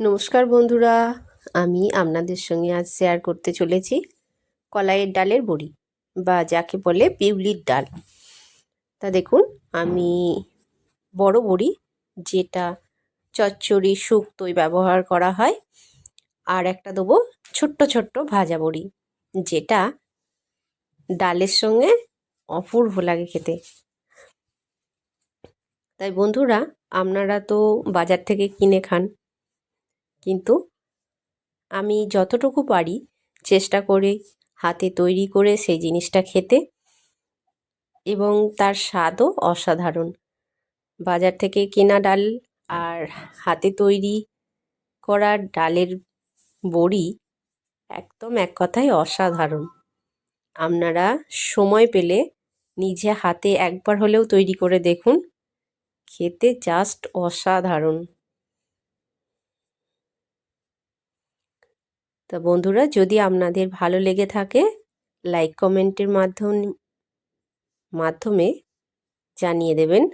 নমস্কার বন্ধুরা, আমি আপনাদের সঙ্গে আজ শেয়ার করতে চলেছি কলাইয়ের ডালের বড়ি বা যাকে বলে বিউলির ডাল। তা দেখুন, আমি বড় বড়ি যেটা চচ্চড়ি শুক্তোয় ব্যবহার করা হয়, আর একটা দেবো ছোট্ট ছোট্ট ভাজা বড়ি যেটা ডালের সঙ্গে অপূর্ব লাগে খেতে। তাই বন্ধুরা, আপনারা তো বাজার থেকে কিনে খান, কিন্তু আমি যতটুকু পারি চেষ্টা করি হাতে তৈরি করে সেই জিনিসটা খেতে, এবং তার স্বাদও অসাধারণ। বাজার থেকে কেনা ডাল আর হাতে তৈরি করা ডালের বড়ি একদম এক কথায় অসাধারণ। আপনারা সময় পেলে নিজে হাতে একবার হলেও তৈরি করে দেখুন, খেতে জাস্ট অসাধারণ। তা বন্ধুরা, যদি আপনাদের ভালো লেগে থাকে লাইক কমেন্টের মাধ্যমে জানিয়ে দেবেন।